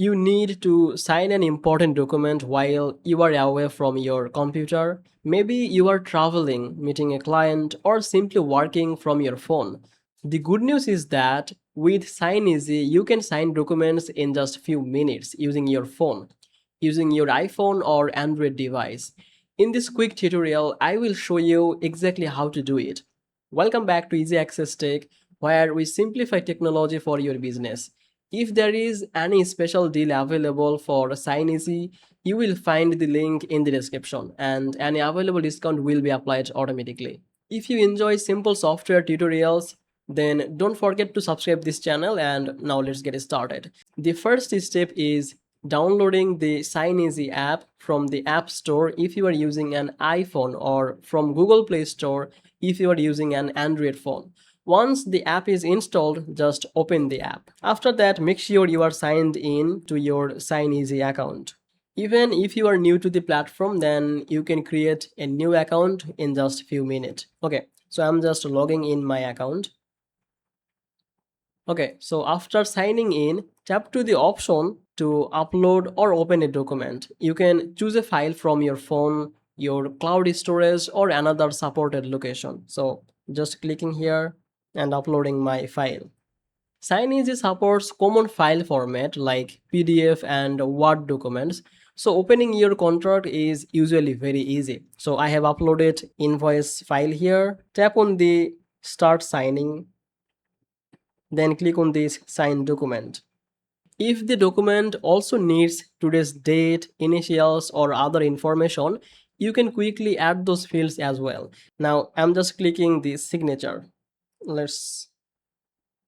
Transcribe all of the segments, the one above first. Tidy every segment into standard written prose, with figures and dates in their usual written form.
You need to sign an important document while you are away from your computer. Maybe you are traveling, meeting a client, or simply working from your phone. The good news is that with Signeasy, you can sign documents in just few minutes using your phone, using your iPhone or Android device. In this quick tutorial, I will show you exactly how to do it. Welcome back to Easy Access Tech, where we simplify technology for your business. If there is any special deal available for Signeasy, you will find the link in the description and any available discount will be applied automatically. If you enjoy simple software tutorials, then don't forget to subscribe this channel and now let's get started. The first step is downloading the Signeasy app from the App Store if you are using an iPhone or from Google Play Store if you are using an Android phone. Once the app is installed, just open the app. After that, make sure you are signed in to your Signeasy account. Even if you are new to the platform, then you can create a new account in just few minutes. Okay, so I'm just logging in my account. Okay, so after signing in, tap to the option to upload or open a document. You can choose a file from your phone, your cloud storage, or another supported location. So just clicking here and uploading my file. Signeasy supports common file format like PDF and Word documents. So opening your contract is usually very easy. So I have uploaded invoice file here. Tap on the start signing, then click on this sign document. If the document also needs today's date, initials, or other information, you can quickly add those fields as well. Now I'm just clicking the signature. Let's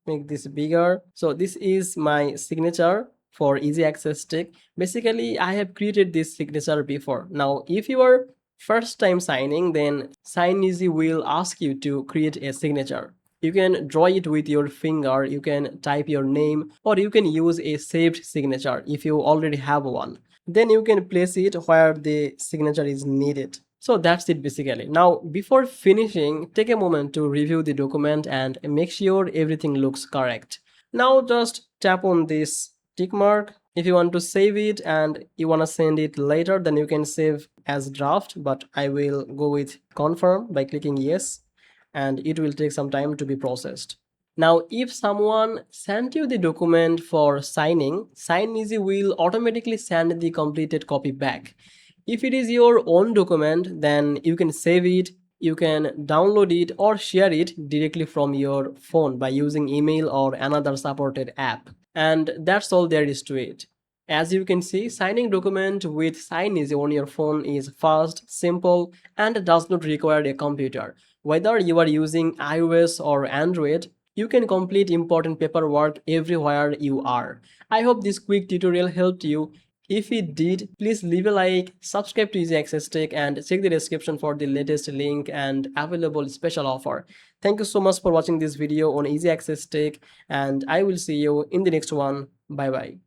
make this bigger. So this is my signature for easy access tech. Basically, I have created this signature before. Now, if you are first time signing, then Signeasy will ask you to create a signature. You can draw it with your finger, you can type your name, or you can use a saved signature if you already have one. Then you can place it where the signature is needed. So that's it basically. Now, before finishing, take a moment to review the document and make sure everything looks correct. Now just tap on this tick mark. If you want to save it and you want to send it later, then you can save as draft, but I will go with confirm by clicking yes, and it will take some time to be processed. Now, if someone sent you the document for signing, Signeasy will automatically send the completed copy back. If it is your own document, then you can save it, you can download it or share it directly from your phone by using email or another supported app. And that's all there is to it. As you can see, signing document with Signeasy on your phone is fast, simple, and does not require a computer. Whether you are using iOS or Android, you can complete important paperwork everywhere you are. I hope this quick tutorial helped you. If it did, please leave a like, subscribe to Easy Access Tech, and check the description for the latest link and available special offer. Thank you so much for watching this video on Easy Access Tech, and I will see you in the next one. Bye bye.